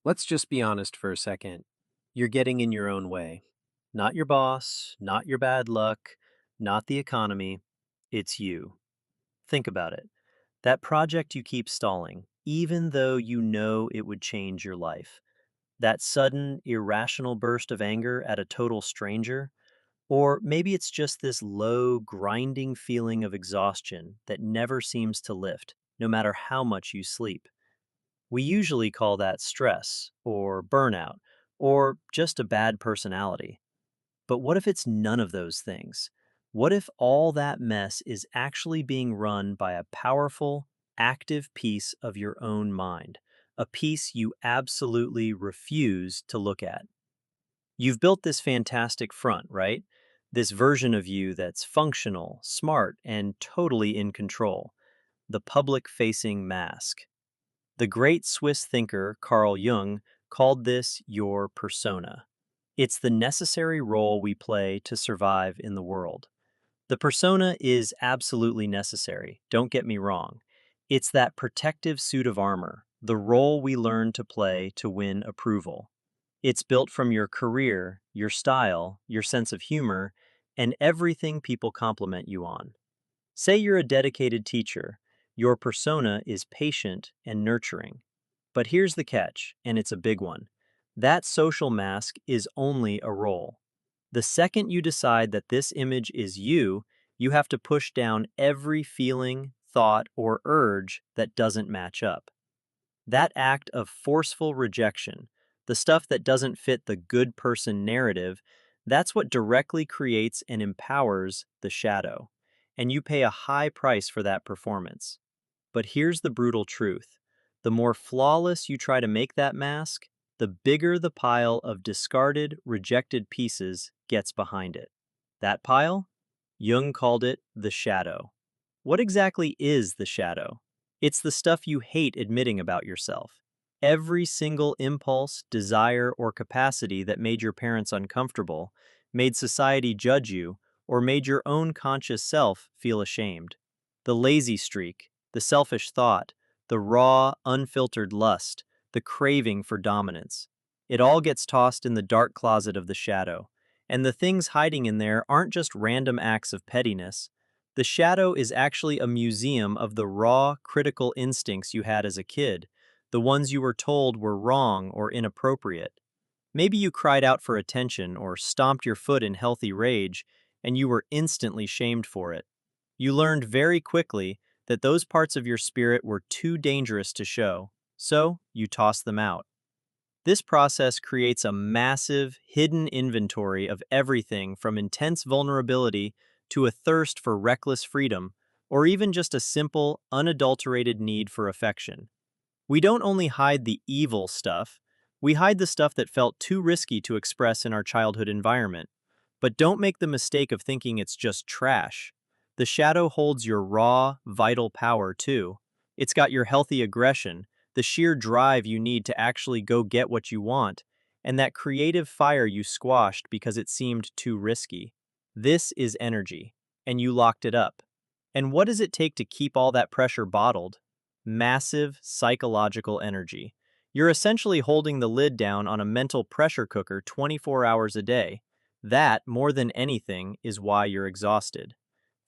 Let's just be honest for a second. You're getting in your own way. Not your boss, not your bad luck, not the economy. It's you. Think about it. That project you keep stalling, even though you know it would change your life. That sudden, irrational burst of anger at a total stranger. Or maybe it's just this low, grinding feeling of exhaustion that never seems to lift, no matter how much you sleep. We usually call that stress or burnout or just a bad personality. But what if it's none of those things? What if all that mess is actually being run by a powerful, active piece of your own mind, a piece you absolutely refuse to look at? You've built this fantastic front, right? This version of you that's functional, smart, and totally in control. The public facing mask. The great Swiss thinker Carl Jung called this your persona. It's the necessary role we play to survive in the world. The persona is absolutely necessary, don't get me wrong. It's that protective suit of armor, the role we learn to play to win approval. It's built from your career, your style, your sense of humor, and everything people compliment you on. Say you're a dedicated teacher. Your persona is patient and nurturing. But here's the catch, and it's a big one. That social mask is only a role. The second you decide that this image is you, you have to push down every feeling, thought, or urge that doesn't match up. That act of forceful rejection, the stuff that doesn't fit the good person narrative, that's what directly creates and empowers the shadow. And you pay a high price for that performance. But here's the brutal truth. The more flawless you try to make that mask, the bigger the pile of discarded, rejected pieces gets behind it. That pile? Jung called it the shadow. What exactly is the shadow? It's the stuff you hate admitting about yourself. Every single impulse, desire, or capacity that made your parents uncomfortable, made society judge you, or made your own conscious self feel ashamed. The lazy streak, the selfish thought, the raw, unfiltered lust, the craving for dominance. It all gets tossed in the dark closet of the shadow. And the things hiding in there aren't just random acts of pettiness. The shadow is actually a museum of the raw, critical instincts you had as a kid, the ones you were told were wrong or inappropriate. Maybe you cried out for attention or stomped your foot in healthy rage, and you were instantly shamed for it. You learned very quickly that those parts of your spirit were too dangerous to show, so you tossed them out. This process creates a massive, hidden inventory of everything from intense vulnerability to a thirst for reckless freedom, or even just a simple, unadulterated need for affection. We don't only hide the evil stuff, we hide the stuff that felt too risky to express in our childhood environment. But don't make the mistake of thinking it's just trash. The shadow holds your raw, vital power too. It's got your healthy aggression, the sheer drive you need to actually go get what you want, and that creative fire you squashed because it seemed too risky. This is energy, and you locked it up. And what does it take to keep all that pressure bottled? Massive psychological energy. You're essentially holding the lid down on a mental pressure cooker 24 hours a day. That, more than anything, is why you're exhausted.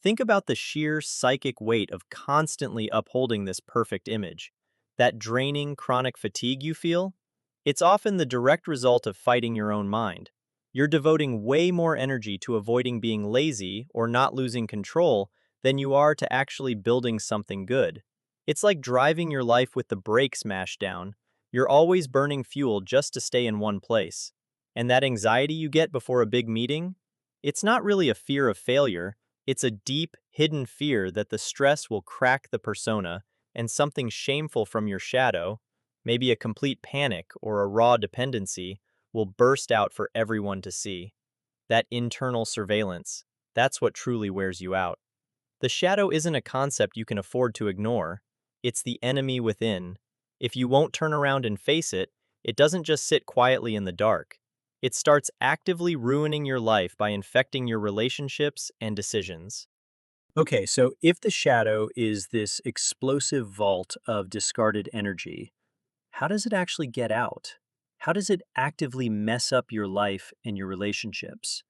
Think about the sheer psychic weight of constantly upholding this perfect image. That draining, chronic fatigue you feel? It's often the direct result of fighting your own mind. You're devoting way more energy to avoiding being lazy or not losing control than you are to actually building something good. It's like driving your life with the brakes mashed down. You're always burning fuel just to stay in one place. And that anxiety you get before a big meeting? It's not really a fear of failure, it's a deep, hidden fear that the stress will crack the persona and something shameful from your shadow, maybe a complete panic or a raw dependency, will burst out for everyone to see. That internal surveillance, that's what truly wears you out. The shadow isn't a concept you can afford to ignore. It's the enemy within. If you won't turn around and face it, it doesn't just sit quietly in the dark. It starts actively ruining your life by infecting your relationships and decisions. Okay, so if the shadow is this explosive vault of discarded energy, how does it actually get out? How does it actively mess up your life and your relationships?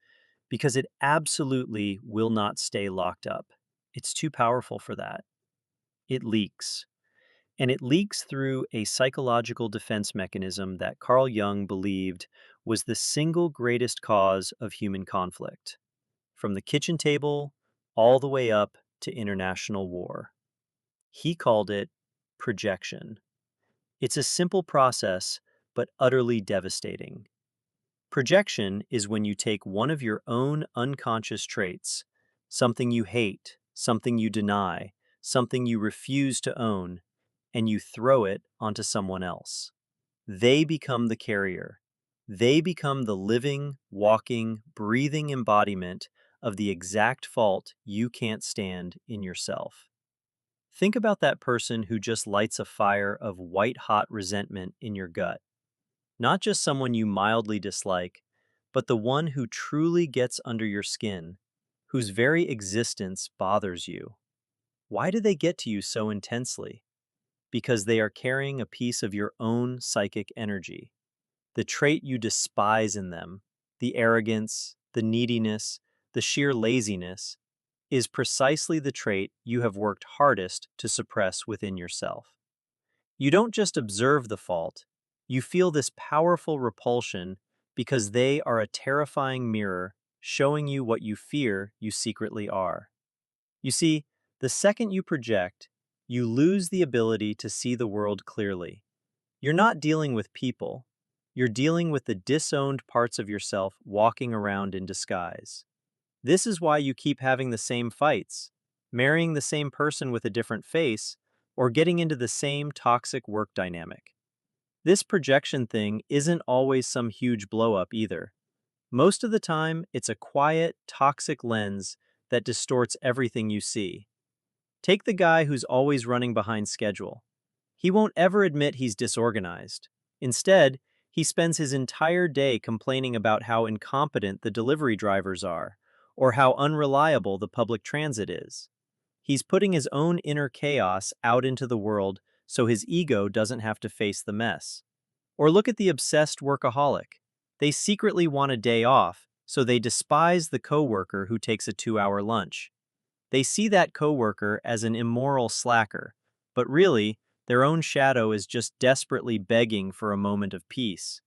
Because it absolutely will not stay locked up. It's too powerful for that. It leaks. And it leaks through a psychological defense mechanism that Carl Jung believed was the single greatest cause of human conflict, from the kitchen table all the way up to international war. He called it projection. It's a simple process, but utterly devastating. Projection is when you take one of your own unconscious traits, something you hate, something you deny, something you refuse to own, and you throw it onto someone else. They become the carrier. They become the living, walking, breathing embodiment of the exact fault you can't stand in yourself. Think about that person who just lights a fire of white hot resentment in your gut. Not just someone you mildly dislike, but the one who truly gets under your skin, whose very existence bothers you. Why do they get to you so intensely? Because they are carrying a piece of your own psychic energy. The trait you despise in them, the arrogance, the neediness, the sheer laziness, is precisely the trait you have worked hardest to suppress within yourself. You don't just observe the fault, you feel this powerful repulsion because they are a terrifying mirror showing you what you fear you secretly are. You see, the second you project, you lose the ability to see the world clearly. You're not dealing with people, you're dealing with the disowned parts of yourself walking around in disguise. This is why you keep having the same fights, marrying the same person with a different face, or getting into the same toxic work dynamic. This projection thing isn't always some huge blow-up either. Most of the time, it's a quiet, toxic lens that distorts everything you see. Take the guy who's always running behind schedule. He won't ever admit he's disorganized. Instead, he spends his entire day complaining about how incompetent the delivery drivers are, or how unreliable the public transit is. He's putting his own inner chaos out into the world so his ego doesn't have to face the mess. Or look at the obsessed workaholic. They secretly want a day off, so they despise the coworker who takes a 2-hour lunch. They see that coworker as an immoral slacker, but really, their own shadow is just desperately begging for a moment of peace.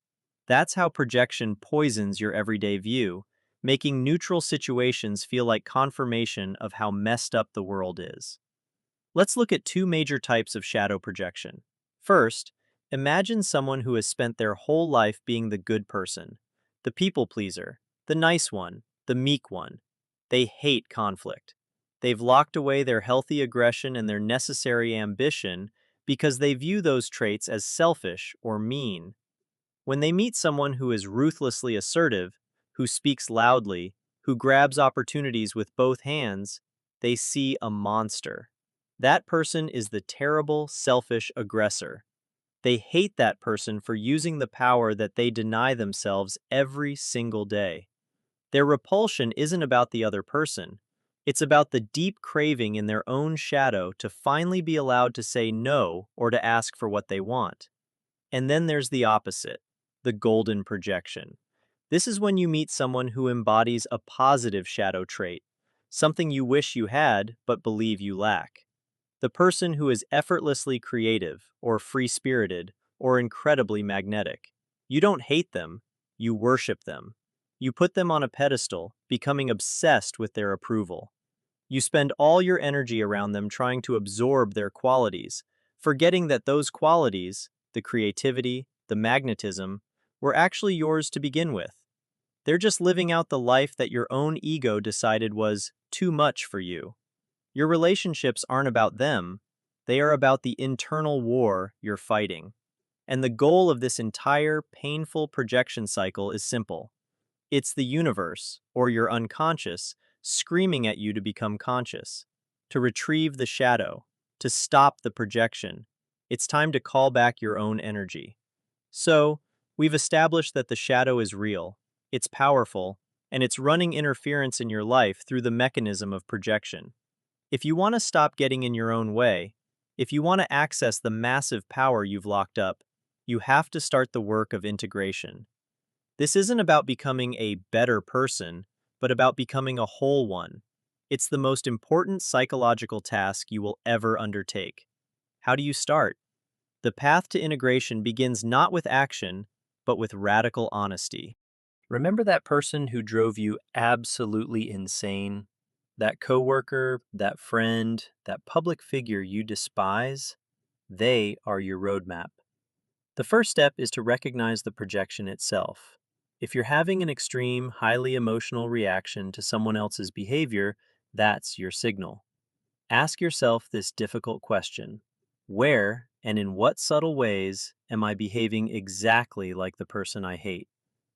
That's how projection poisons your everyday view, making neutral situations feel like confirmation of how messed up the world is. Let's look at two major types of shadow projection. First, imagine someone who has spent their whole life being the good person, the people pleaser, the nice one, the meek one. They hate conflict. They've locked away their healthy aggression and their necessary ambition because they view those traits as selfish or mean. When they meet someone who is ruthlessly assertive, who speaks loudly, who grabs opportunities with both hands, they see a monster. That person is the terrible, selfish aggressor. They hate that person for using the power that they deny themselves every single day. Their repulsion isn't about the other person. It's about the deep craving in their own shadow to finally be allowed to say no or to ask for what they want. And then there's the opposite, the golden projection. This is when you meet someone who embodies a positive shadow trait, something you wish you had but believe you lack. The person who is effortlessly creative, or free-spirited, or incredibly magnetic. You don't hate them, you worship them. You put them on a pedestal, becoming obsessed with their approval. You spend all your energy around them trying to absorb their qualities, forgetting that those qualities, the creativity, the magnetism, were actually yours to begin with. They're just living out the life that your own ego decided was too much for you. Your relationships aren't about them, they are about the internal war you're fighting. And the goal of this entire painful projection cycle is simple. It's the universe, or your unconscious, screaming at you to become conscious, to retrieve the shadow, to stop the projection. It's time to call back your own energy. So, we've established that the shadow is real, it's powerful, and it's running interference in your life through the mechanism of projection. If you want to stop getting in your own way, if you want to access the massive power you've locked up, You have to start the work of integration. This isn't about becoming a better person, but about becoming a whole one. It's the most important psychological task you will ever undertake. How do you start? The path to integration begins not with action, but with radical honesty. Remember that person who drove you absolutely insane? That coworker, that friend, that public figure you despise? They are your roadmap. The first step is to recognize the projection itself. If you're having an extreme, highly emotional reaction to someone else's behavior, that's your signal. Ask yourself this difficult question: where and in what subtle ways am I behaving exactly like the person I hate?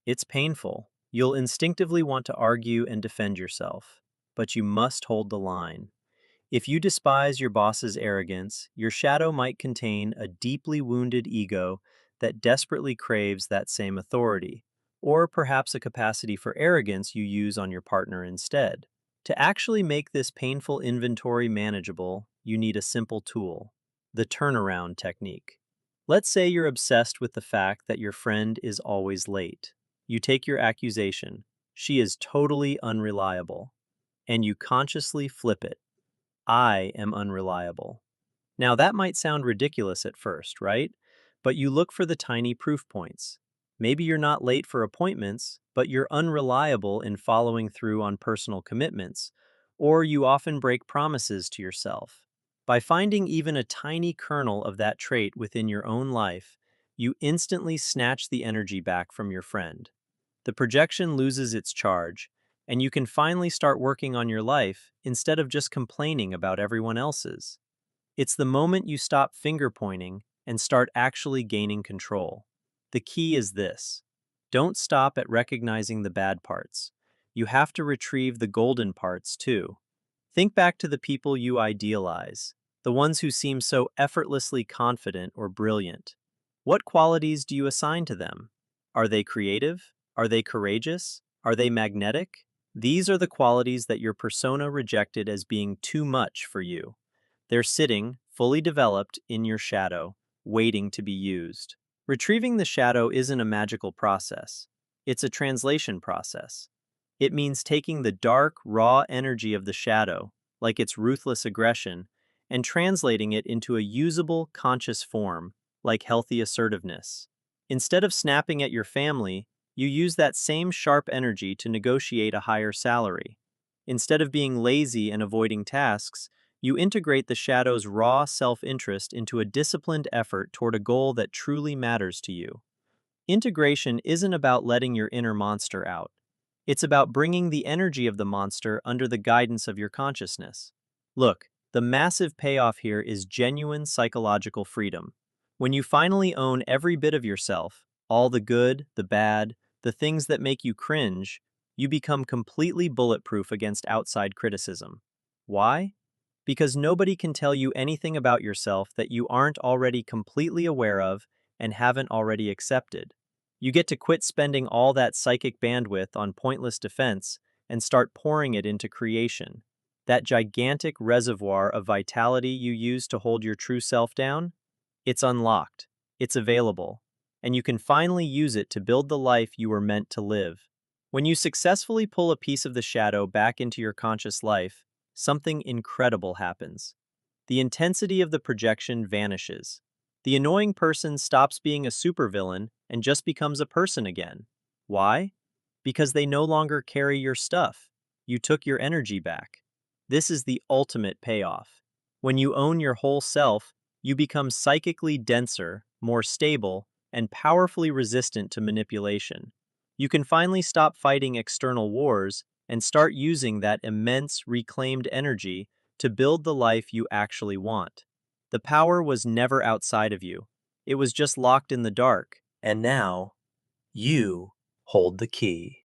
It's painful. You'll instinctively want to argue and defend yourself, but you must hold the line. If you despise your boss's arrogance, your shadow might contain a deeply wounded ego that desperately craves that same authority, or perhaps a capacity for arrogance you use on your partner instead. To actually make this painful inventory manageable, you need a simple tool: the turnaround technique. Let's say you're obsessed with the fact that your friend is always late. You take your accusation, "She is totally unreliable," and you consciously flip it: "I am unreliable." Now, that might sound ridiculous at first, right? But you look for the tiny proof points. Maybe you're not late for appointments, but you're unreliable in following through on personal commitments, or you often break promises to yourself. By finding even a tiny kernel of that trait within your own life, you instantly snatch the energy back from your friend. The projection loses its charge, and you can finally start working on your life instead of just complaining about everyone else's. It's the moment you stop finger pointing and start actually gaining control. The key is this: don't stop at recognizing the bad parts. You have to retrieve the golden parts too. Think back to the people you idealize, the ones who seem so effortlessly confident or brilliant. What qualities do you assign to them? Are they creative? Are they courageous? Are they magnetic? These are the qualities that your persona rejected as being too much for you. They're sitting, fully developed, in your shadow, waiting to be used. Retrieving the shadow isn't a magical process. It's a translation process. It means taking the dark, raw energy of the shadow, like its ruthless aggression, and translating it into a usable, conscious form, like healthy assertiveness. Instead of snapping at your family, you use that same sharp energy to negotiate a higher salary. Instead of being lazy and avoiding tasks, you integrate the shadow's raw self-interest into a disciplined effort toward a goal that truly matters to you. Integration isn't about letting your inner monster out. It's about bringing the energy of the monster under the guidance of your consciousness. Look, the massive payoff here is genuine psychological freedom. When you finally own every bit of yourself, all the good, the bad, the things that make you cringe, you become completely bulletproof against outside criticism. Why? Because nobody can tell you anything about yourself that you aren't already completely aware of and haven't already accepted. You get to quit spending all that psychic bandwidth on pointless defense and start pouring it into creation. That gigantic reservoir of vitality you use to hold your true self down? It's unlocked, it's available, and you can finally use it to build the life you were meant to live. When you successfully pull a piece of the shadow back into your conscious life, something incredible happens. The intensity of the projection vanishes. The annoying person stops being a supervillain and just becomes a person again. Why? Because they no longer carry your stuff. You took your energy back. This is the ultimate payoff. When you own your whole self, you become psychically denser, more stable, and powerfully resistant to manipulation. You can finally stop fighting external wars and start using that immense reclaimed energy to build the life you actually want. The power was never outside of you. It was just locked in the dark. And now, you hold the key.